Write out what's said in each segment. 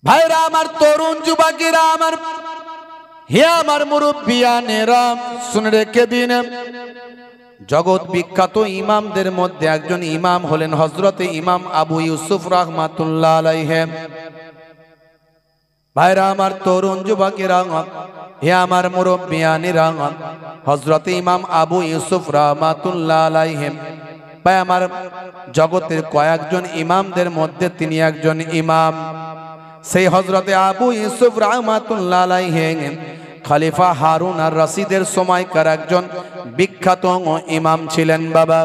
ভাইরা আমার, তরুণ যুবকেরা আমার, হে আমার মুরব্বিয়ানেরা, শুনে রেখে দিন, জগৎ বিখ্যাত ইমামদের মধ্যে একজন ইমাম হলেন হযরতে ইমাম আবু ইউসুফ রাহমাতুল্লাহ আলাইহি। ভাইরা আমার, তরুণ যুবকেরা, হে আমার মুরব্বিয়ানেরা, হযরতে ইমাম আবু ইউসুফ রাহমাতুল্লাহ আলাইহি ভাই আমার, জগতের কয়েকজন ইমামদের মধ্যে তিনি একজন ইমাম। সেই হযরতে আবু ইউসুফ রাহমাতুল্লাহ আলাইহি খলিফা হারুন আর রশিদের সময়কার একজন বিখ্যাত ইমাম ছিলেন। বাবা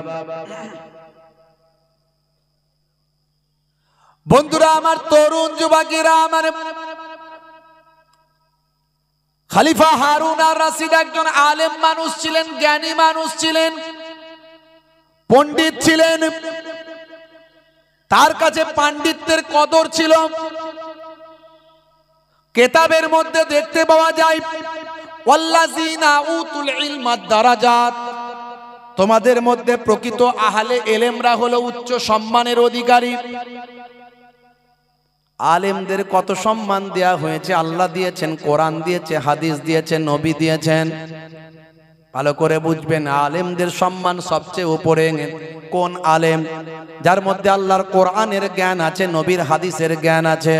বন্ধুরা আমার, তরুণ যুবকেরা আমার, খলিফা হারুন আর রশিদ একজন আলেম মানুষ ছিলেন, জ্ঞানী মানুষ ছিলেন, পণ্ডিত ছিলেন। তার কাছে পাণ্ডিত্যের কদর ছিল। কিতাবের মধ্যে দেখতে পাওয়া যায়, ওয়াল্লাযিনা উতুল ইলমা দারাজাত, তোমাদের মধ্যে প্রকৃত আহলে ইলমরা হলো উচ্চ সম্মানের অধিকারী। আলেমদের কত সম্মান দেয়া হয়েছে, আল্লাহ দিয়েছেন, কোরআন দিয়েছে, হাদিস দিয়েছেন, নবী দিয়েছেন। ভালো করে বুঝবেন, আলেমদের সম্মান সবচেয়ে উপরে। কোন আলেম? যার মধ্যে আল্লাহর কোরআনের জ্ঞান আছে, নবীর হাদিসের জ্ঞান আছে।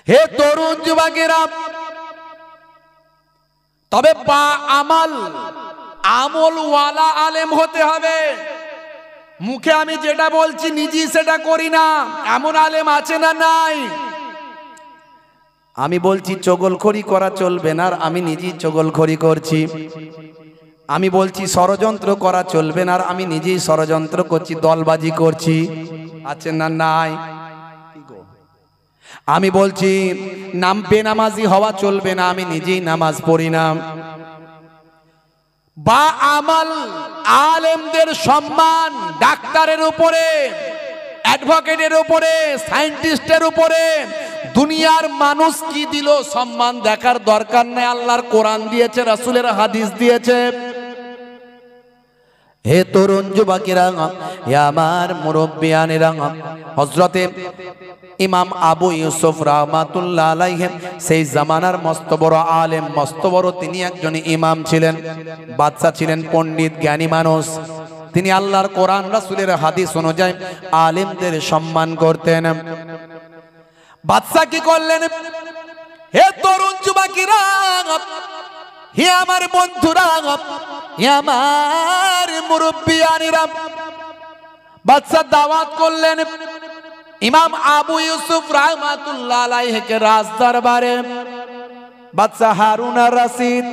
হে তরুণ যুবকেরা, তবে বা আমলওয়ালা আলেম হতে হবে। মুখে আমি যেটা বলছি নিজেই সেটা করি না, এমন আলেম আছে না নাই? আমি বলছি চগলখড়ি করা চলবে না, আর আমি নিজেই চগলখড়ি করছি। আমি বলছি ষড়যন্ত্র করা চলবে না, আর আমি নিজেই ষড়যন্ত্র করছি, দলবাজি করছি। আছে না নাই? আমি বলছি বেনামাজি হওয়া চলবে না, আমি নিজেই নামাজ পড়ি না। বা আমল আলেমদের সম্মান ডাক্তারের উপরে, অ্যাডভোকেটের উপরে, সায়েন্টিস্টের উপরে দুনিয়ার মানুষ কি দিল সম্মান দেখার দরকার নেই। আল্লাহর কোরআন দিয়েছে, রাসূলের হাদিস দিয়েছে। হে তরুণ যুবকেরা, হে আমার মুরব্বিয়ানেরা, হযরতে ইমাম আবু ইউসুফ রাহমাতুল্লাহ আলাইহি সেই জামানার মস্ত বড় আলেম, মস্ত বড় তিনি একজন ইমাম ছিলেন, বাদশা ছিলেন, পণ্ডিত, জ্ঞানী মানুষ। তিনি আল্লাহর কোরআন, রাসূলের হাদিস অনুযায়ী আলেমদের সম্মান করতেন। বাদশা কি করলেন? হে তরুণ যুবকেরা, হে আমার বন্ধুরা, হে আমার মুরব্বিয়ানেরা, বাদশা দাওয়াত করলেন ইমাম আবু ইউসুফ রাহমাতুল্লাহ আলাইহিকে রাজ দরবারে। বাদশা হারুন আর রশিদ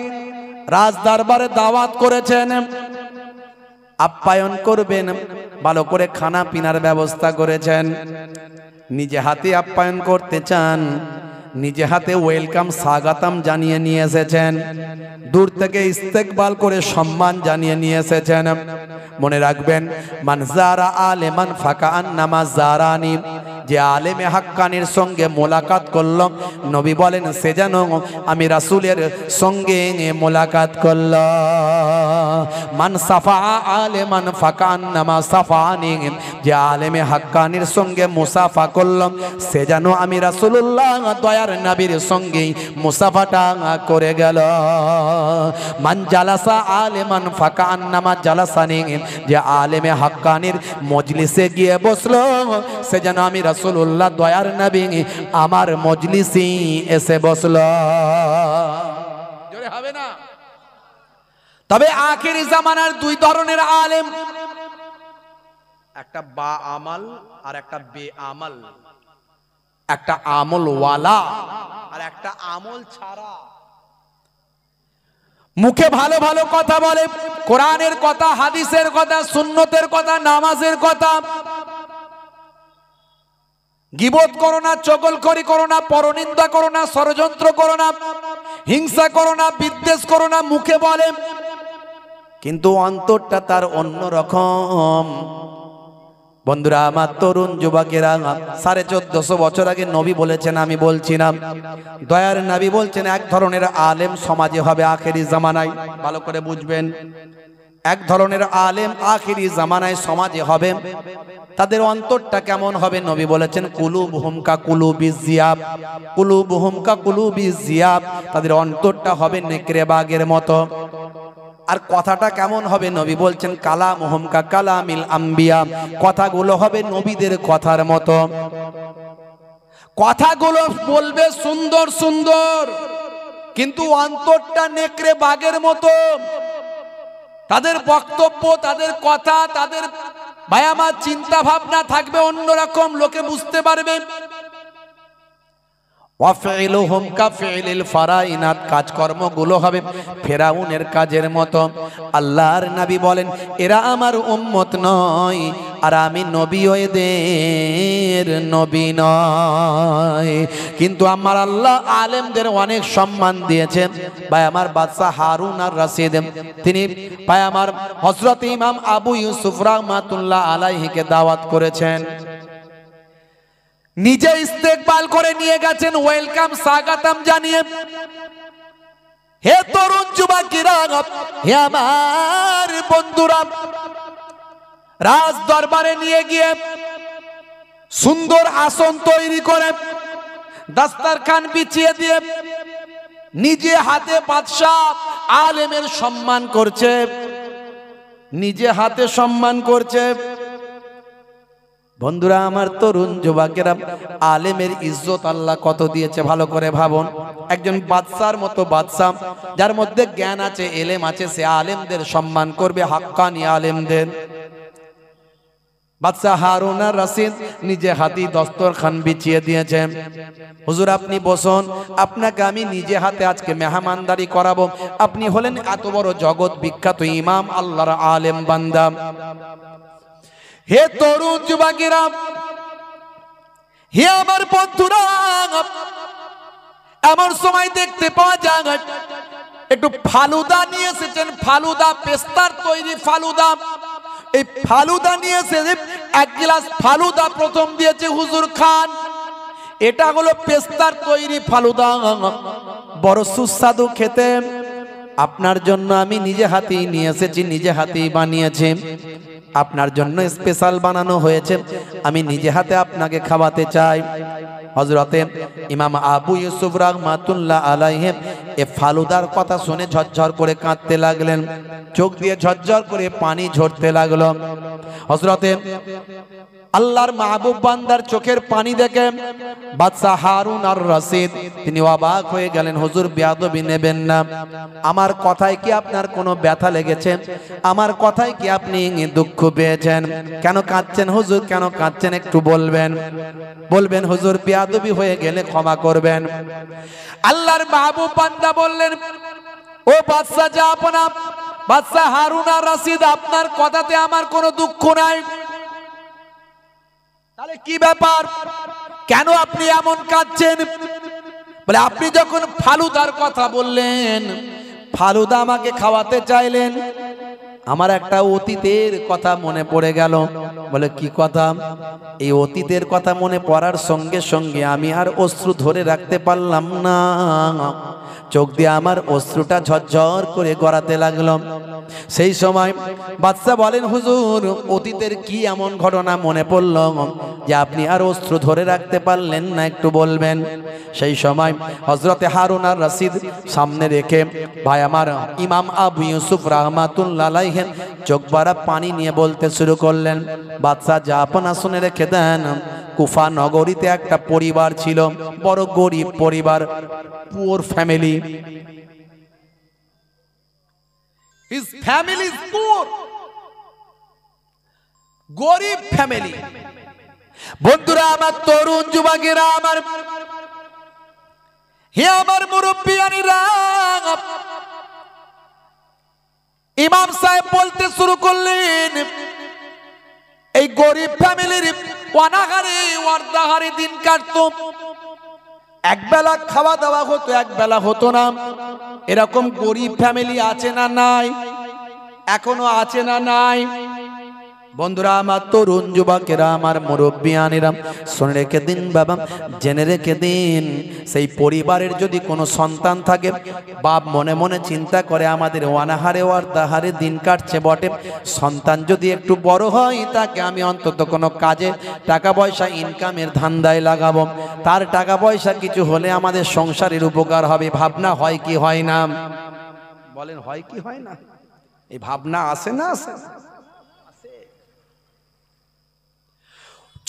রাজ দরবারে দাওয়াত করেছেন, আপ্যায়ন করবেন, ভালো করে খানা পিনার ব্যবস্থা করেছেন। নিজে হাতে আপ্যায়ন করতে চান, নিজে হাতে ওয়েলকাম, স্বাগতম জানিয়ে নিয়ে এসেছেন। দূর থেকে ইস্তেকবাল করে সম্মান জানিয়ে নিয়ে এসেছেন। মনে রাখবেন, মান যারা আলেমান ফাকান্নামা যারানি, যে আলেমে হাক্কানির সঙ্গে মোলাকাত করল, নবী বলেন সে যেন আমি রাসূলের সঙ্গে মোলাকাত করল। মান সাফা আলেমান ফাকান্নামা সাফানি, যে আলেমে হাক্কানির সঙ্গে মুসাফা করল, সে যেন আমি রাসূলুল্লাহ দয়ার নবীর সঙ্গে মুসাফাটা করে গেল। মান জালাসা আলেমান ফাকান্নামা জালাসানি, যে আলেমে হাক্কানির মজলিসে গিয়ে বসলো, সে যেন আমি রাসূলুল্লাহ দয়ার নবী আমার মজলিসে এসে বসলো। জোরে হবে না? তবে আখেরি জামানার দুই ধরনের আলেম, একটা বা আমল আর একটা বে আমল, একটা আমলওয়ালা আর একটা আমল ছাড়া। মুখে ভালো ভালো কথা বলে, কোরআনের কথা, হাদিসের কথা, সুন্নতের কথা, নামাজের কথা। গীবত করো না, চগলখড়ি করো না, পরনিন্দা করো না, ষড়যন্ত্র করো না, হিংসা করো না, বিদ্বেষ করো না, মুখে বলে, কিন্তু অন্তরটা তার অন্যরকম। বন্ধুরা আমার, তরুণ যুবকেরা, 1450 বছর আগে নবী বলেছেন, আমি বলছি না, দয়ার নবী বলছেন এক ধরনের আলেম সমাজে হবে আখেরি জামানায়। ভালো করে বুঝবেন, এক ধরনের আলেম আখিরি জামানায় সমাজে হবে, তাদের অন্তরটা কেমন হবে? নবী বলেছেন কুলুবহুম কা কুলুবিজ জিয়াব, কুলুবহুম কা কুলুবিজ জিয়াব, তাদের অন্তরটা হবে নেকড়ে বাঘের মতো। আর কথাটা কেমন হবে? নবী বলছেন কালামুহুম কা কালামিল আম্বিয়া, কথাগুলো হবে নবীদের কথার মতো। কথাগুলো বলবে সুন্দর সুন্দর, কিন্তু অন্তরটা নেকড়ে বাঘের মতো। তাদের বক্তব্য, তাদের কথা, তাদের ভাই আমার চিন্তা ভাবনা থাকবে অন্যরকম, লোকে বুঝতে পারবে। ওয়াফিলুহুম কাফিলিল ফারাইনাত, কাজকর্মগুলো হবে ফেরাউনের কাজের মতো। আল্লাহর নবী বলেন এরা আমার উম্মত নয়, আর আমি নবীও এদের নবী নয়। কিন্তু আমার আল্লাহ আলেমদের অনেক সম্মান দিয়েছেন। ভাই আমার বাদশা হারুন আর রশিদ, তিনি ভাই আমার হযরত ইমাম আবু ইউসুফ রাহমাতুল্লাহ আলাইহিকে দাওয়াত করেছেন, নিজে ইস্তেকবাল করে নিয়ে গেছেন, ওয়েলকাম স্বাগতম জানিয়ে। হে তরুণ যুবকেরা, হে আমার বন্ধুরা, রাজ দরবারে নিয়ে গিয়ে সুন্দর আসন তৈরি করে দাস্তারখান বিছিয়ে দিয়ে নিজে হাতে বাদশা আলেমের সম্মান করছে, নিজে হাতে সম্মান করছে। বন্ধুরা আমার, তরুণ যুবকেরা, আলেমের ইজ্জত আল্লাহ কত দিয়েছে ভালো করে ভাবুন। একজন বাদশার মতো বাদশা, যার মধ্যে জ্ঞান আছে, এলেম আছে, সে আলেমদের সম্মান করবে, হাক্কানি আলেমদের। বাদশা হারুন আর রশিদ নিজে হাতে দস্তরখান বিছিয়ে দিয়েছেন। হুজুর আপনি বসুন, আপনাকে আমি নিজে হাতে আজকে মেহমানদারি করাবো। আপনি হলেন এত বড় জগৎ বিখ্যাত ইমাম, আল্লাহর আলেম বান্দা। হে তরুণ যুবকেরা, হে আমার বন্ধুরা, এমন সময় দেখতে পাওয়া যায় একটু ফালুদা নিয়ে এসেছেন, ফালুদা, পেস্তার তৈরি ফালুদা। এই ফালুদা নিয়ে এসে এক গ্লাস ফালুদা প্রথম দিয়েছে হুজুর খান। এটা হলো পেস্তার তৈরি ফালুদা, বড় সুস্বাদু খেতে। আপনার জন্য আমি নিজে হাতেই নিয়ে এসেছি, নিজে হাতেই বানিয়েছি, আপনার জন্য স্পেশাল বানানো হয়েছে, আমি নিজে হাতে আপনাকে খাওয়াতে চাই। হযরতে ইমাম আবু ইউসুফ রাহমাতুল্লাহ আলাইহি এ ফালুদার কথা শুনে ঝরঝর করে কাঁদতে লাগলেন, চোখ দিয়ে ঝরঝর করে পানি ঝরতে লাগলো। হযরতে আল্লাহর মাহবুব বান্দার চোখের পানি দেখে বাদশা হারুন আর রশিদ তিনি অবাক হয়ে গেলেন। হুজুর বেয়াদবি নেবেন না, আমার কথায় কি আপনার কোনো ব্যথা লেগেছে? আমার কথায় কি আপনি দুঃখ পেয়েছেন? কেন কাঁদছেন হুজুর, কেন কাঁদছেন একটু বলবেন। বলবেন হুজুর বেয়াদবি হয়ে গেলে ক্ষমা করবেন। আল্লাহর মাহবুব বান্দা বললেন, ও বাদশা জাহাপনা, বাদশা হারুন আর রশিদ, আপনার কথাতে আমার কোনো দুঃখ নাই। তাহলে কি ব্যাপার, কেন আপনি এমন কাঁদছেন? বলে আপনি যখন ফালুদার কথা বললেন, ফালুদা আমাকে খাওয়াতে চাইলেন, আমার একটা অতীতের কথা মনে পড়ে গেল। বলে কি কথা? এই অতীতের কথা মনে পড়ার সঙ্গে সঙ্গে আমি আর অশ্রু ধরে রাখতে পারলাম না, চোখ দিয়ে আমার অশ্রুটা ঝরঝর করে গড়াতে লাগলো। সেই সময় বাদশা বলেন, হুজুর অতীতের কি এমন ঘটনা মনে পড়ল যে আপনি আর অশ্রু ধরে রাখতে পারলেন না, একটু বলবেন। সেই সময় হযরতে হারুন আর রশিদ সামনে রেখে ভাই আমার ইমাম আবু ইউসুফ রাহমাতুল্লাহ আলাইহি চোখ ভরা পানি নিয়ে বলতে শুরু করলেন, বাদশা জাহাপনা শুনে রেখে দেন, কুফা নগরীতে একটা পরিবার ছিল, বড় গরিব পরিবার, poor family. His family is poor, গরিব ফ্যামিলি। বন্ধুরা আমার, তরুণ যুবকেরা আমার, হে আমার মুরব্বিয়ানিরা, ইমাম সাহেব বলতে শুরু করলেন, এই গরিব ফ্যামিলির অনাহারে অর্ধাহারে দিন কাটতো, একবেলা খাওয়া দাওয়া হতো, একবেলা হতো না। এরকম গরিব ফ্যামিলি আছে না নাই? এখনো আছে না নাই? বন্ধুরা আমার, তরুণ যুবকেরা আমার, মুরব্বিয়ানেরা, শুনে রেখে দিন বাবা, জেনে রেখে দিন, সেই পরিবারের যদি কোনো সন্তান থাকে, বাপ মনে মনে চিন্তা করে আমাদের অনাহারে ওয়ার্দাহারে দিন কাটছে বটে, সন্তান যদি একটু বড় হয় তাকে আমি অন্তত কোনো কাজে টাকা পয়সা ইনকামের ধান্দায় লাগাবো, তার টাকা পয়সা কিছু হলে আমাদের সংসারের উপকার হবে। ভাবনা হয় কি হয় না? বলেন হয় কি হয় না? এই ভাবনা আসে না আসে?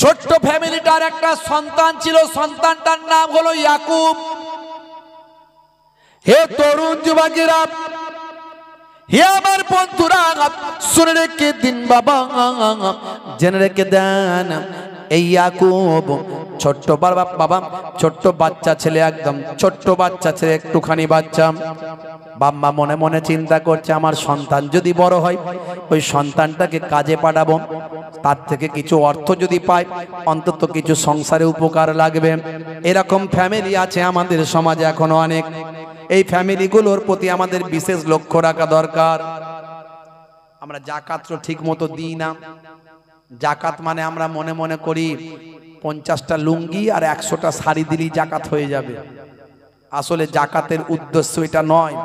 ছোট্ট ফ্যামিলিটার একটা সন্তান ছিল, সন্তানটার নাম হলো ইয়াকুব। হে তরুণ যুবকেরা, হে আমার বন্ধুরা, শুনে রেখে দিন বাবা, জেনে রেখে দেন, এই ইয়াকুব ছোট্ট বাবা, ছোট্ট বাচ্চা ছেলে, একদম ছোট্ট বাচ্চা ছেলে, একটুখানি বাচ্চা। বাবা মনে মনে চিন্তা করছে আমার সন্তান যদি বড় হয়, ওই সন্তানটাকে কাজে পাঠাবো, তার থেকে কিছু অর্থ যদি পাই অন্তত কিছু সংসারে উপকার লাগবে। এরকম ফ্যামিলি আছে আমাদের সমাজে এখনো অনেক। এই ফ্যামিলিগুলোর প্রতি আমাদের বিশেষ লক্ষ্য রাখা দরকার। আমরা জাকাত ঠিক মতো দিই না। জাকাত মানে আমরা মনে মনে করি 50টা লুঙ্গি আর 100টা শাড়ি দিলেই জাকাত হয়ে যাবে। আসলে জাকাতের উদ্দেশ্য এটা নয়।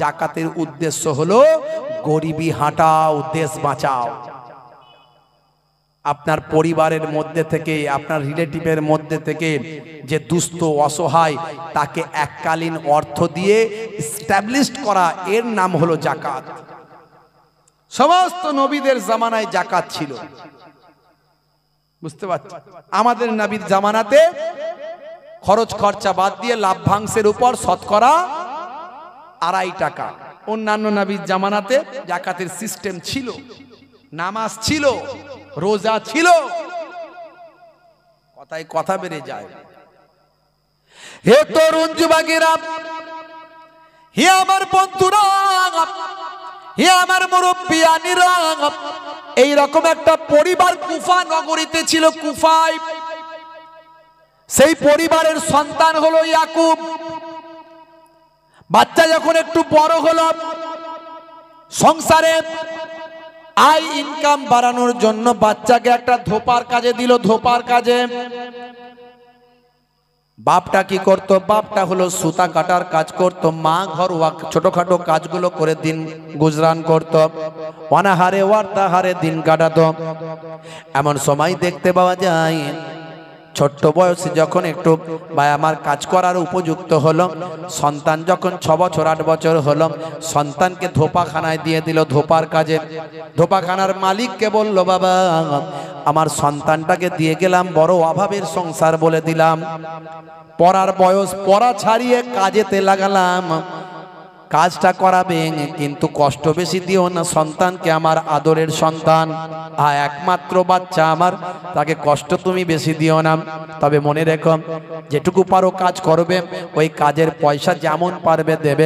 জাকাতের উদ্দেশ্য হলো গরিবি হাঁটাও, দেশ বাঁচাও। আপনার পরিবারের মধ্যে থেকে, আপনার রিলেটিভের মধ্যে থেকে যে দুস্থ অসহায়, তাকে এককালীন অর্থ দিয়ে এস্টাবলিশড করা, এর নাম হলো জাকাত। সমস্ত নবীদের জামানায় জাকাত ছিল, বুঝতে পারছেন? আমাদের নবীর জামানাতে খরচ খরচা বাদ দিয়ে লাভ্যাংশের উপর শতকরা 2.5 টাকা। অন্যান্য নবীর জামানাতে জাকাতের সিস্টেম ছিল, নামাজ ছিল, রোজা ছিল। কথায় কথা বেড়ে যায়। হে তরুণ যুবকেরা, হে আমার বন্ধুরা, হে আমার মুরব্বিয়ানেরা, এইরকম একটা পরিবার কুফা নগরীতে ছিল, কুফায়। সেই পরিবারের সন্তান হলো ইয়াকুব। বাচ্চা যখন একটু বড় হলো, সংসারে আয় ইনকাম বাড়ানোর জন্য বাচ্চাকে একটা ধোপার কাজে দিল। ধোপার কাজে বাপটা কি করতো? বাপটা হলো সুতা কাটার কাজ করতো, মা ঘরোয়া ছোটখাটো কাজগুলো করে দিন গুজরান করত, অনাহারে ওয়ার্তাহারে দিন কাটাতো। এমন সময় দেখতে পাওয়া যায় ছোট্ট বয়সে যখন একটু আমার কাজ করার উপযুক্ত হলো, সন্তান যখন 6 বছর 8 বছর হলো, সন্তানকে ধোপাখানায় দিয়ে দিল ধোপার কাজে। ধোপাখানার মালিককে বলল, বাবা আমার সন্তানটাকে দিয়ে গেলাম, বড় অভাবের সংসার বলে দিলাম, পড়ার বয়স, পড়া ছাড়িয়ে কাজেতে লাগালাম, কাজটা করাবেন কিন্তু কষ্ট বেশি দিও না, সন্তানকে আমার আদরের সন্তান, একমাত্র বাচ্চা আমার, তাকে কষ্ট তুমি বেশি দিও না। তবে মনে রেখো, যেটুকু পারো কাজ করবে, ওই কাজের পয়সা যেমন পারবে দেবে,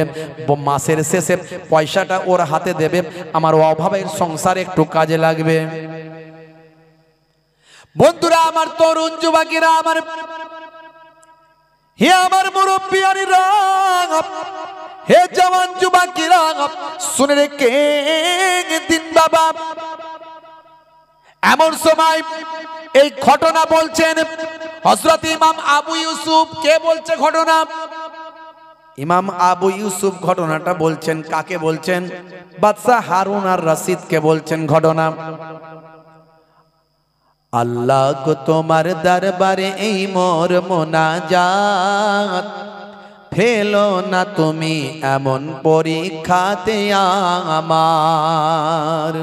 মাসের শেষে পয়সাটা ওর হাতে দেবে, আমার অভাবের সংসারে একটু কাজে লাগবে। বন্ধুরা আমার, তরুণ যুবকেরা আমার, হে আমার মুরব্বিয়ানেরা, হে জওয়ান যুবকেরা, শুনে রেখে দিন বাবা। এমন সময় এই ঘটনা বলছেন হযরত ইমাম আবু ইউসুফ। কে বলছে ঘটনা? ইমাম আবু ইউসুফ ঘটনাটা বলছেন। কাকে বলছেন? বাদশা হারুন আর রশিদকে বলছেন ঘটনা। আল্লাহ গো তোমার দরবারে এই মোর মোনাজাত, ফেলো না তুমি এমন পরীক্ষাতে আমার।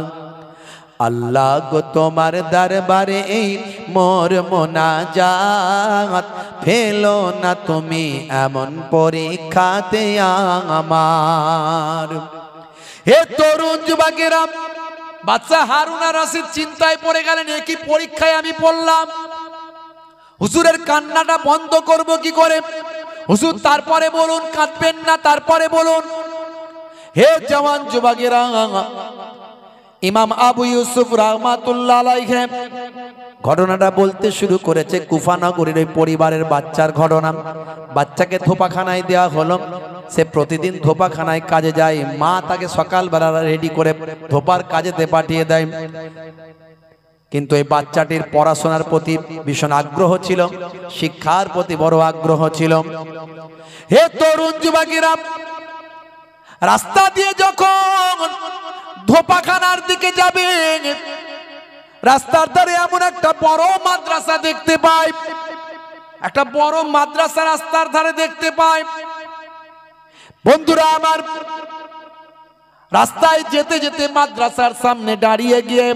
আল্লাহ গো তোমার দরবারে এই মোর মোনাজাত, ফেলো না তুমি এমন পরীক্ষাতে আমার। হে তরুণ যুবকেরা, বাদশা হারুন আর রশিদ চিন্তায় পড়ে গেলেন, একই পরীক্ষায় আমি পড়লাম, হুজুরের কান্নাটা বন্ধ করব কি করে? হুজুর তারপরে বলুন, কাঁদবেন না, তারপরে বলুন। হে জওয়ান যুবকেরা, ইমাম আবু ইউসুফ রাহমাতুল্লাহ আলাইহি ঘটনাটা বলতে শুরু করেছে। কুফা নগরীর ওই পরিবারের বাচ্চার ঘটনা। বাচ্চাকে ধোপাখানায় দেওয়া হলো, সে প্রতিদিন ধোপাখানায় কাজে যায়। মা তাকে সকালবেলা রেডি করে ধোপার কাজেতে পাঠিয়ে দেয়। কিন্তু এই বাচ্চাটির পড়াশোনার প্রতি ভীষণ আগ্রহ ছিল, শিক্ষার প্রতি বড় আগ্রহ ছিল। হে তরুণ যুবকেরা, রাস্তা দিয়ে যখন ধোপাখানার দিকে যাবে, রাস্তার ধারে এমন একটা বড় মাদ্রাসা দেখতে পাই, একটা বড় মাদ্রাসা রাস্তার ধারে দেখতে পাই। বন্ধুরা আমার, রাস্তায় যেতে যেতে মাদ্রাসার সামনে দাঁড়িয়ে গিয়ে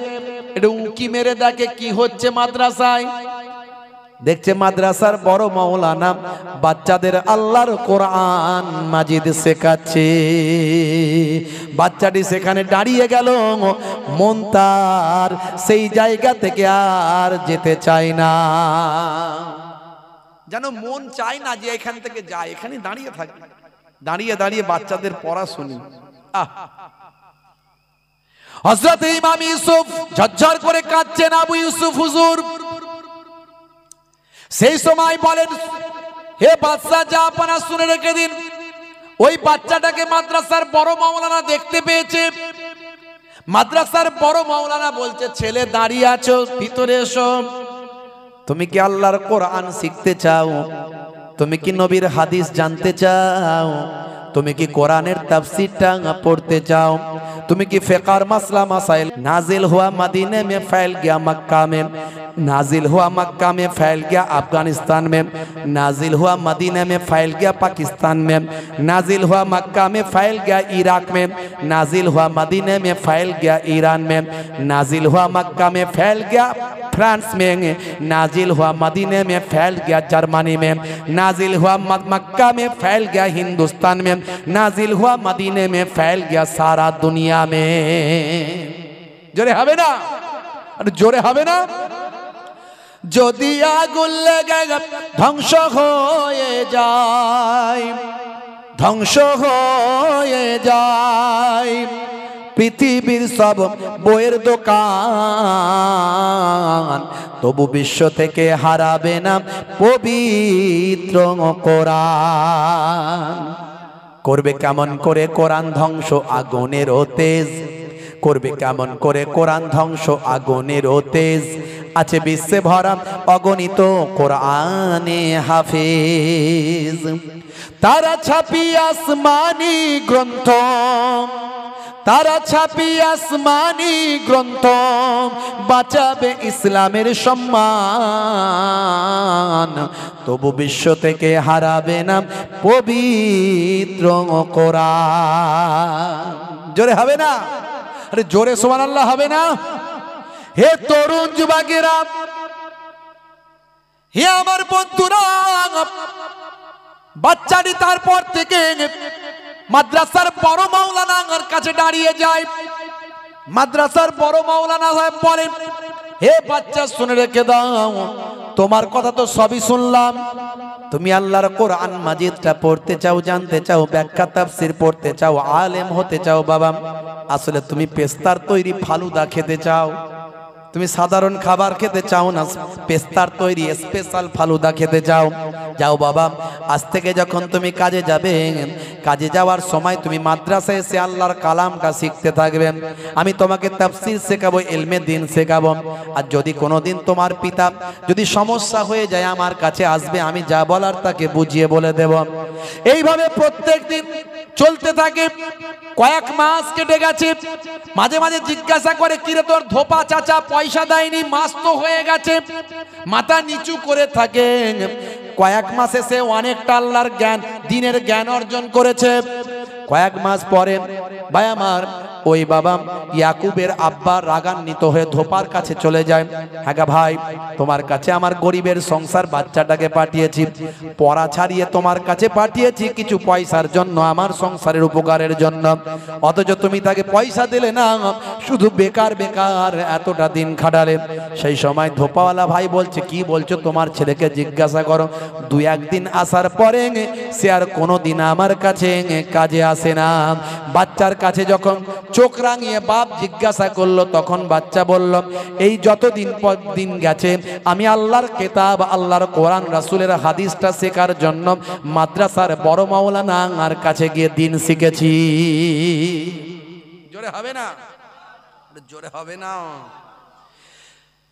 একটু উঁকি মেরে দেখে কি হচ্ছে মাদ্রাসায়। দেখছে মাদ্রাসার বড় মাওলানা বাচ্চাদের আল্লাহর কোরআন মাজিদ শেখাচ্ছে। বাচ্চাটি সেখানে দাঁড়িয়ে গেল, মন তার সেই জায়গা থেকে আর যেতে চায় না, যেন মন চায় না যে এখান থেকে যায়, এখানে দাঁড়িয়ে থাকে, দাঁড়িয়ে দাঁড়িয়ে বাচ্চাদের পড়া শুনি। হযরত ইমাম ইউসুফ ঝরঝর করে কাঁদছেন, আবু ইউসুফ হুজুর। সেই সময় বলেন, হে বাদশা জাহাপানা শুনে রেখে দিন, ওই বাচ্চাটাকে মাদ্রাসার বড় মাওলানা দেখতে পেয়েছে। মাদ্রাসার বড় মাওলানা বলছে, ছেলে দাঁড়িয়ে আছো, ভিতরে এসো। তুমি কি আল্লাহর কোরআন শিখতে চাও? তুমি কি নবীর হাদিস জানতে চাও? তুমি কি কোরআনের তাফসীরটা পড়তে চাও? তুমি কি ফিকহর মাসলা মাসাইল नाजिल हुआ मदीने में फैल गया मक्का में, नाजिल हुआ मक्का में फैल गया अफगानिस्तान में, नाजिल हुआ मदीने में फैल गया पाकिस्तान में, नाजिल हुआ मक्का में फैल गया इराक में, नाजिल हुआ मदीने में फैल गया ईरान में, नाजिल हुआ मक्का में फैल गया फ्रांस में, नाजिल हुआ मदीने में फैल गया जर्मनी में, नाजिल हुआ मक्का में फैल गया हिंदुस्तान में, नाजिल हुआ मदीने में फैल गया सारा दुनिया में। जोरे हवे ना, जोरे हवे ना। যদি আগুন লেগে ধ্বংস হয়ে যায়, ধ্বংস হয়ে যায় পৃথিবীর সব বইয়ের দোকান, তবু বিশ্ব থেকে হারাবে না পবিত্র কোরআন। করবে কেমন করে কোরআন ধ্বংস আগুনের তেজ, করবে কেমন করে কোরআন ধ্বংস আগুনের তেজ। আছে বিশ্বে ভরা অগণিত কোরআনে হাফেজ, তারা ছাপি আসমানি গ্রন্থ, তারা ছাপি আসমানি গ্রন্থ, বাঁচাবে ইসলামের সম্মান, তবু বিশ্ব থেকে হারাবে না পবিত্র কোরআন। জোরে হবে না? আরে জোরে সুবহানাল্লাহ হবে না? হে তরুণ যুবকেরা, হে আমার বন্ধুরা, বাচ্চাটি তারপর থেকে মাদ্রাসার বড় মাওলানার কাছে দাঁড়িয়ে যায়। মাদ্রাসার বড় মাওলানা সাহেব বলেন, হে বাচ্চা শুনে রেখে দাও, তোমার কথা তো সবই শুনলাম, তুমি আল্লাহর কোরআন মাজিদটা পড়তে চাও, জানতে চাও, ব্যাখ্যা তাফসীর পড়তে চাও, আলেম হতে চাও। বাবা, আসলে তুমি পেস্তার তৈরি ফালুদা খেতে চাও, তুমি সাধারণ খাবার খেতে চাও না, পেস্তার তৈরি স্পেশাল ফালুদা খেতে চাও। যাও বাবা, আজ থেকে যখন তুমি কাজে যাবে, কাজে যাওয়ার সময় তুমি মাদ্রাসায় এসে আল্লাহর কালামটা শিখতে থাকবে। আমি তোমাকে তাফসীর শেখাবো, ইলমে দ্বীন শেখাবো। আর যদি কোনোদিন তোমার পিতা যদি সমস্যা হয়ে যায়, আমার কাছে আসবে, আমি যা বলার তাকে বুঝিয়ে বলে দেব। এইভাবে প্রত্যেক দিন চলতে থাকে। কয়েক মাস কেটে গেছে। মাঝে মাঝে জিজ্ঞাসা করে, কিরে তোর ধোপা চাচা পয়সা দেয়নি, মাস তো হয়ে গেছে। মাথা নিচু করে থাকে। কয়েক মাসে সে অনেকটা আল্লাহর জ্ঞান, দ্বীনের জ্ঞান অর্জন করেছে। কয়েক মাস পরে ভাই আমার ওই বাবা ইয়াকুবের আব্বা রাগান্বিত হয়ে ধোপার কাছে চলে যায়। হ্যাঁ ভাই, তোমার কাছে আমার গরিবের সংসার বাচ্চাটাকে পাঠিয়েছি, পড়া ছাড়িয়ে তোমার কাছে পাঠিয়েছি কিছু পয়সার জন্য, আমার সংসারের উপকারের জন্য, অথচ তুমি তাকে পয়সা দিলে না, শুধু বেকার বেকার এতটা দিন খাটালে। সেই সময় ধোপাওয়ালা ভাই বলছে, কি বলছো? তোমার ছেলেকে জিজ্ঞাসা করো, দুই একদিন আসার পরে সে আর কোনোদিন আমার কাছে কাজে আসে না। বাচ্চার কাছে যখন চোখ রাঙিয়ে বাপ জিজ্ঞাসা করলো, তখন বাচ্চা বলল, এই যতদিন পর দিন গেছে আমি আল্লাহর কিতাব, আল্লাহর কোরআন, রাসূলের হাদিসটা শেখার জন্য মাদ্রাসার বড় মাওলানার কাছে গিয়ে দিন শিখেছি। জোরে হবে না? জোরে হবে না?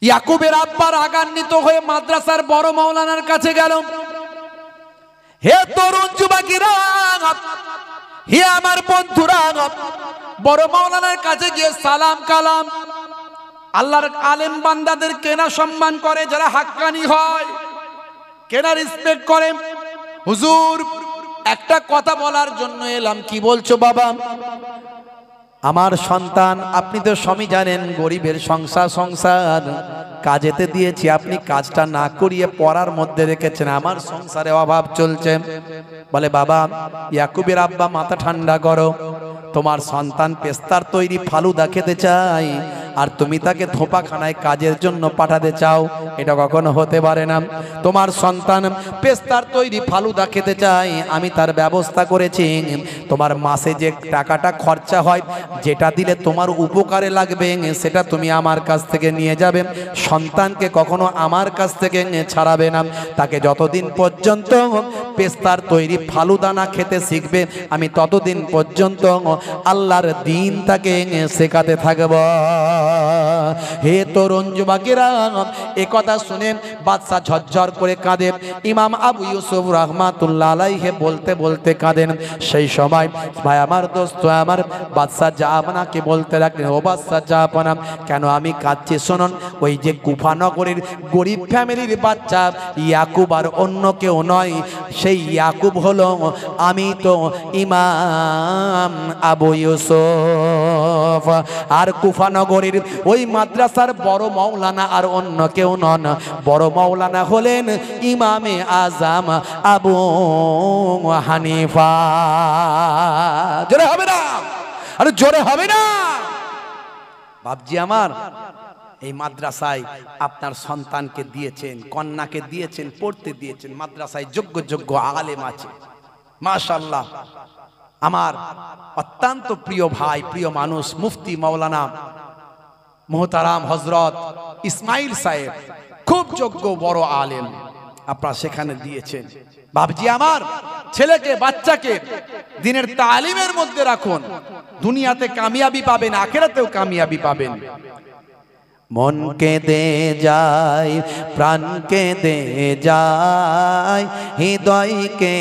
ইয়াকুবের আব্বা রাগান্বিত হয়ে মাদ্রাসার বড় মাওলানার কাছে গেল। হে তরুণ যুবকেরা, হে আমার বন্ধুরা, বড় মাওলানার কাছে গিয়ে সালাম কালাম। আল্লাহর আলেম বান্দাদের কেনা সম্মান করে, যারা হাক্কানি হয় কেনা রেসপেক্ট করে। হুজুর, একটা কথা বলার জন্য এলাম। কি বলছো বাবা? আমার সন্তান, আপনি তো সবই জানেন, গরিবের সংসার কাজেতে দিয়েছি, আপনি কাজটা না করিয়ে পড়ার মধ্যে রেখেছেন, আমার সংসারে অভাব চলছে। বলে বাবা, ইয়াকুবের আব্বা মাথা ঠান্ডা করো, তোমার সন্তান পেস্তার তৈরি ফালুদা খেতে চাই আর তুমি তাকে ধোপাখানায় কাজের জন্য পাঠাতে চাও, এটা কখনো হতে পারে না। তোমার সন্তান পেস্তার তৈরি ফালুদা খেতে চাই, আমি তার ব্যবস্থা করেছি। তোমার মাসে যে টাকাটা খরচা হয়, যেটা দিলে তোমার উপকারে লাগবে, সেটা তুমি আমার কাছ থেকে নিয়ে যাবে। সন্তানকে কখনো আমার কাছ থেকে ছাড়াবে না। তাকে যতদিন পর্যন্ত পেস্তার তৈরি ফালুদা না খেতে শিখবে, আমি ততদিন পর্যন্ত আল্লাহর দ্বীন তাকে শেখাতে থাকব। হে তরুণ যুবকেরা, এ কথা শুনে বাদশা ঝরঝর করে কাঁদে। ইমাম আবু ইউসুফ রাহমাতুল্লাহ আলাইহি বলতে বলতে কাঁদেন। সেই সময় ভাই আমার, দোস্ত আমার, বাদশা জাহাপানাকে বলতে লাগলেন, ও বাদশা জাহাপানা, কেন আমি কাঁদছি শুনুন। ওই যে কুফা নগরীর গরিব ফ্যামিলির বাচ্চা ইয়াকুব আর অন্য কেউ নয়, সেই ইয়াকুব হলো আমি, তো ইমাম আবু ইউসুফ। আর কুফা নগরীর ওই মাদ্রাসার বড় মাওলানা আর অন্য কেউ নন, বড় মাওলানা হলেন ইমামে আজম আবু হানিফা। জোরে হবে না? আরে জোরে হবে না? বাপজি আমার, এই মাদ্রাসায় আপনার সন্তানকে দিয়েছেন, কন্যাকে দিয়েছেন, পড়তে দিয়েছেন। মাদ্রাসায় যোগ্য যোগ্য আলেম আছে, মাশাআল্লাহ। আমার অত্যন্ত প্রিয় ভাই, প্রিয় মানুষ, মুফতি মাওলানা মোহতারাম হযরত ইসমাইল সাহেব, খুব যোগ্য বড় আলেম, আপনারা সেখানে দিয়েছেন। বাবজি আমার, ছেলেকে বাচ্চাকে দিনের তালিমের মধ্যে রাখুন, দুনিয়াতে কামিয়াবি পাবেন, আখিরাতেও কামিয়াবি পাবেন। মনকে দে যায়, প্রাণকে দে যায়, হৃদয়কে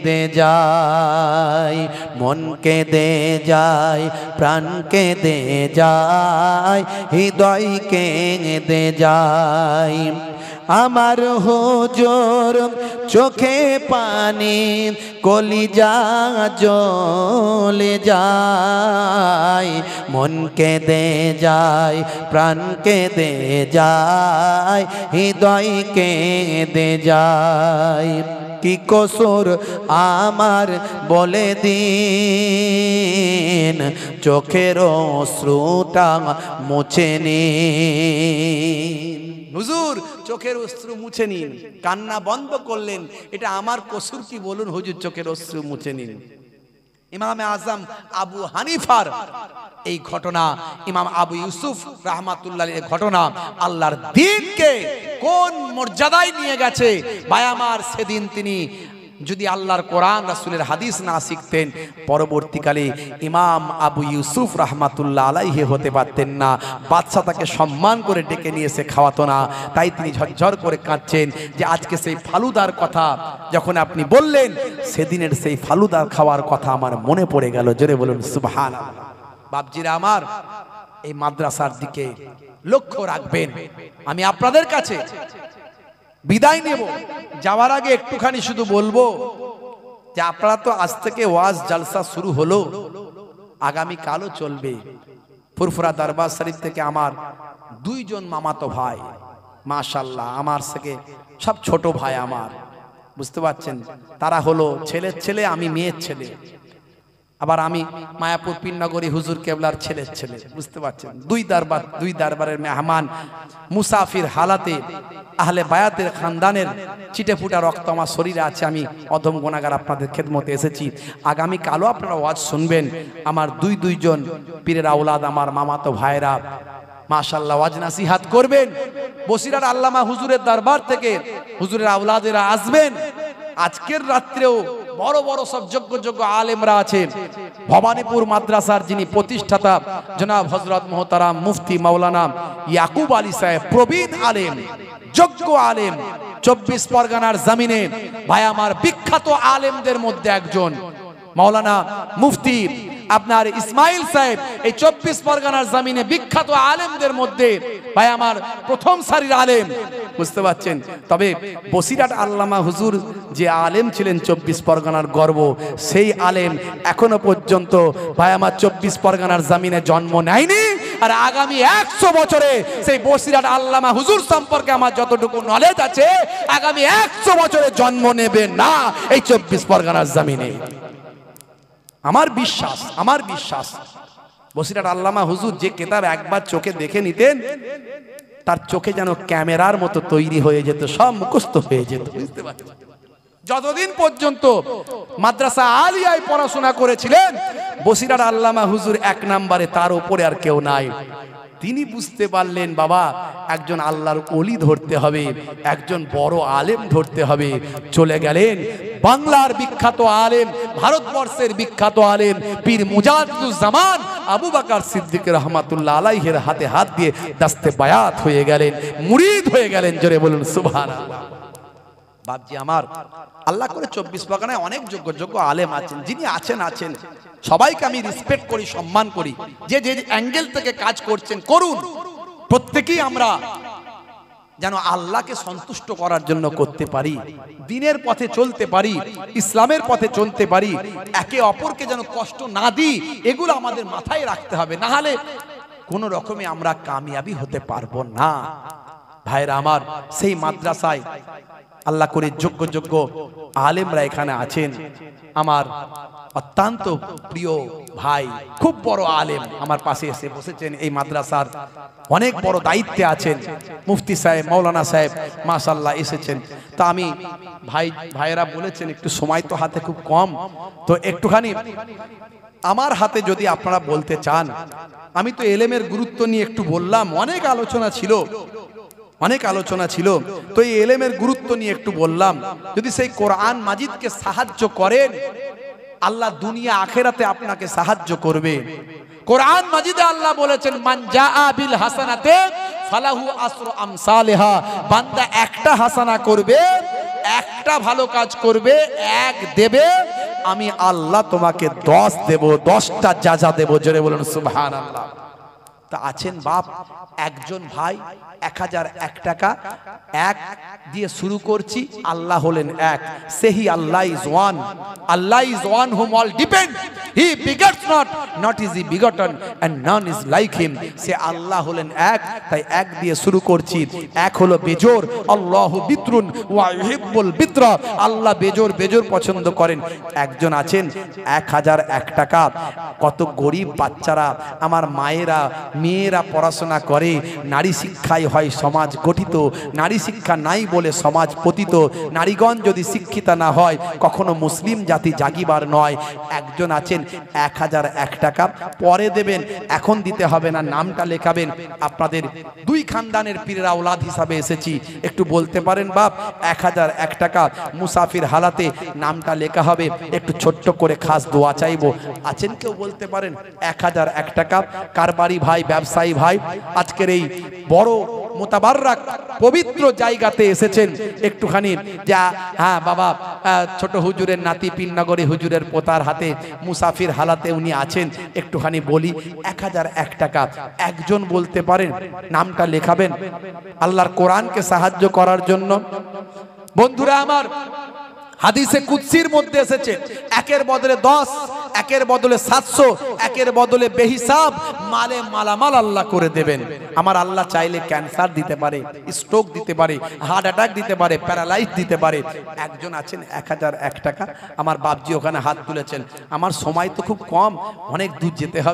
দে যায়। মনকে দে যায়, প্রাণকে দে যায়, হৃদয়কে দে যায়। আমার হুজুর চোখে পানি, কলিজা জ্বলে যায়। মনকে দে যায়, প্রাণকে দে যায়, হৃদয়কে দে যায়। কি কসুর আমার বলে দিন, চোখের অশ্রুটা মুছে নিন। হুজুর, চোখের অশ্রু মুছে নিন, কান্না বন্ধ করলেন, এটা আমার কসুর কি বলুন? হুজুর, চোখের অশ্রু মুছে নিন। ইমামে আজম আবু হানিফার এই ঘটনা, ইমাম আবু ইউসুফ রাহমাতুল্লাহ এই ঘটনা আল্লাহর দ্বীনকে কোন মর্যাদায় নিয়ে গেছে ভাই আমার। সেদিন তিনি যদি আল্লাহর কোরআন রাসূলের হাদিস না শিখতেন, পরবর্তীকালে ইমাম আবু ইউসুফ রাহমাতুল্লাহ আলাইহি হতে পারতেন না। বাদশা তাকে সম্মান করে ডেকে নিয়ে এসে খাওয়াতো না, তাই তিনি ঝরঝর করে কাঁদছেন যে আজকে সেই ফালুদার কথা যখন আপনি বললেন, সেদিনের সেই ফালুদার খাওয়ার কথা আমার মনে পড়ে গেল। জোরে বলুন সুবহানাল্লাহ। বাপজিরা আমার, এই মাদ্রাসার দিকে লক্ষ্য রাখবেন। আমি আপনাদের কাছে বিদায় নেব, যাওয়ার আগে একটুখানি শুধু বলবো যে আপনারা তো আজ থেকে ওয়াজ জালসা শুরু হলো, আগামী কালও চলবে। ফুরফুরা দরবার শরীফ থেকে আমার দুইজন মামাতো ভাই, মাশাআল্লাহ, আমার থেকে সব ছোট ভাই আমার, বুঝতে পারছেন, তারা হলো ছেলের ছেলে, আমি মেয়ের ছেলে, আবার আমি মায়াপুর পীরনগরী হুজুর কেবলার ছেলের ছেলে, বুঝতে পারছেন। দুই দরবারের মেহমান, মুসাফির হালাতে আহলে বায়াতের খানদানের চিটেফুটা রক্ত আমার শরীরে আছে। আমি অধম গুনাহগার আপনাদের খেদমতে এসেছি। আগামী কালও আপনারা ওয়াজ শুনবেন। আমার দুইজন পীরের আওলাদ, আমার মামাতো ভাইরা, মাশাআল্লাহ, ওয়াজ নাসিহাত করবেন। বসিরার আল্লামা হুজুরের দরবার থেকে হুজুরের আওলাদেরা আসবেন। আজকের রাত্রেও বড় বড় সব যোগ্য আলেমরা আছেন। ভবানীপুর মাদ্রাসার যিনি প্রতিষ্ঠাতা জনাব হযরত মুহতারাম মুফতি মাওলানা ইয়াকুব আলী সাহেব, প্রবীণ আলেম, যোগ্য আলেম, 24 পরগনার জমিনে ভাই আমার বিখ্যাত আলেমদের মধ্যে একজন। মাওলানা মুফতি আপনার ইসমাইল সাহেব এই 24 পরগনার জমিনে বিখ্যাত আলেমদের মধ্যে ভাই আমার প্রথম সারির আলেম, বুঝতে পারছেন। তবে বসিরহাট আল্লামা হুজুর যে আলেম ছিলেন 24 পরগনার গর্ব, সেই আলেম এখনো পর্যন্ত ভাই আমার 24 পরগনার জমিনে জন্ম নেয়নি। আর আগামী 100 বছরে সেই বসিরহাট আল্লামা হুজুর সম্পর্কে আমার যতটুকু নলেজ আছে, আগামী 100 বছরে জন্ম নেবে না এই 24 পরগনার জমিনে। আমার বিশ্বাস বসিরহাট আল্লামা হুজুর যে কিতাব একবার চোখে দেখে নিতেন, তার চোখে যেন ক্যামেরার মতো তৈরি হয়ে যেত, সব মুখস্থ হয়ে যেত, বুঝতে পারছেন। যতদিন পর্যন্ত মাদ্রাসা আলিয়ায় পড়াশোনা করেছিলেন, বসিরহাট আল্লামা হুজুর 1 নম্বরে, তার উপরে আর কেউ নাই। তিনি বুঝতে পারলেন বাবা একজন আল্লাহর ওলি ধরতে হবে, একজন বড় আলেম ধরতে হবে। চলে গেলেন বাংলার বিখ্যাত আলেম, ভারতবর্ষের বিখ্যাত আলেম পীর মুজাদ্দুজ্জামান আবু বকর সিদ্দিক রহমাতুল্লাহ আলাইহির হাতে হাত দিয়ে দাস্তে বায়াত হয়ে গেলেন, মুরিদ হয়ে গেলেন। জোরে বলুন সুবহানাল্লাহ। বাপজি আমার, আল্লাহ করে 24 পরগনায় অনেক যোগ্য আলেম আছেন, যিনি আছেন সবাইকে আমি রেসপেক্ট করি, সম্মান করি। যে যে অ্যাঙ্গেল থেকে কাজ করছেন করুন, প্রত্যেকেই আমরা যেন আল্লাহকে সন্তুষ্ট করার জন্য করতে পারি, দ্বীনের পথে চলতে পারি, ইসলামের পথে চলতে পারি, একে অপরকে যেন কষ্ট না দিই, এগুলো আমাদের মাথায় রাখতে হবে। না হলে কোনো রকমে আমরা কামিয়াবি হতে পারবো না। ভাইরা আমার, সেই মাদ্রাসায় আল্লাহ করে যোগ্য আলেমরা এখানে আছেন। আমার অত্যন্ত প্রিয় ভাই, খুব বড় আলেম আমার পাশে এসে বসেছেন, এই মাদ্রাসার অনেক বড় দায়িত্বে আছেন। মুফতি সাহেব, মাওলানা সাহেব মাশাআল্লাহ এসেছেন। তো আমি ভাইয়েরা বলেছেন একটু সময় তো হাতে খুব কম, তো একটুখানি আমার হাতে যদি আপনারা বলতে চান। আমি তো এলেমের গুরুত্ব নিয়ে একটু বললাম, অনেক আলোচনা ছিল, তো এই এলেমের গুরুত্ব নিয়ে একটু বললাম। যদি সেই কোরআন মাজিদকে সাহায্য করেন, আল্লাহ দুনিয়া আখেরাতে আপনাকে সাহায্য করবে। কোরআন মাজিদে আল্লাহ বলেছেন মান জাআ বিল হাসানাতে ফালাহু আসরু আমসালিহা। বান্দা একটা হাসানা করবে, একটা ভালো কাজ করবে, 1 দেবে, আমি আল্লাহ তোমাকে 10 দেব, 10টা যাজা দেব। জোরে বলুন সুবহানাল্লাহ। তা আছেন বাপ একজন ভাই, 1001 টাকা 1 দিয়ে শুরু করছি। আল্লাহ হলেন এক, say he Allah is one, Allah is one whom all depend, he begets not is he begotten and none is like him. সে আল্লাহ হলেন এক, তাই 1 দিয়ে শুরু করছি। 1 হলো বেজোর, আল্লাহু বিতরুন ওয়া ইউহিব্বুল বিতরা, আল্লাহ বেজোর পছন্দ করেন। একজন আছেন 1001 টাকা। কত গরিব বাচ্চারা, আমার মায়েরা, মেয়েরা পড়াশোনা করে, নারী শিক্ষায় হয় সমাজ গঠিত, নারী শিক্ষা নাই বলে সমাজ পতিত। নারীগণ যদি শিক্ষিতা না হয়, কখনো মুসলিম জাতি জাগিবার নয়। একজন আছেন 1001 টাকা, পরে দেবেন, এখন দিতে হবে না, নামটা লেখাবেন। আপনাদের 2 খানদানের পীরের আওলাদ হিসাবে এসেছি, একটু বলতে পারেন বাপ 1001 টাকা মুসাফির হালাতে নামটা লেখা হবে, একটু ছোট্ট করে খাস দোয়া চাইবো। আছেন কেউ বলতে পারেন 1001 টাকা? কারবারি ভাই, ব্যবসায়ী ভাই, আজকের এই বড় মোতাবাররাক পবিত্র জায়গাতে এসেছেন, একটুখানি যা হ্যাঁ বাবা ছোট হুজুরের নাতি পীরনগরী হুজুরের পোতার হাতে মুসাফির হালাতে উনি আছেন, একটুখানি বলি 1001 টাকা। একজন বলতে পারেন, নামটা লেখাবেন আল্লাহর কোরআনকে সাহায্য করার জন্য। বন্ধুরা আমার, হাদিসে কুদসির মধ্যে এসেছে 1-এর বদলে 10, 1-এর বদলে 700, 1-এর বদলে বেহিসাব মালে মালামাল আল্লাহ করে দেবেন। আমার আল্লাহ চাইলে ক্যান্সার দিতে পারে, স্ট্রোক দিতে পারে, হার্ট অ্যাটাক দিতে পারে, প্যারালাইজ দিতে পারে। একজন আছেন 1001 টাকা, আমার বাপজি ওখানে হাত তুলেছেন। আমার সময় তো খুব কম, অনেক দূর যেতে হবে।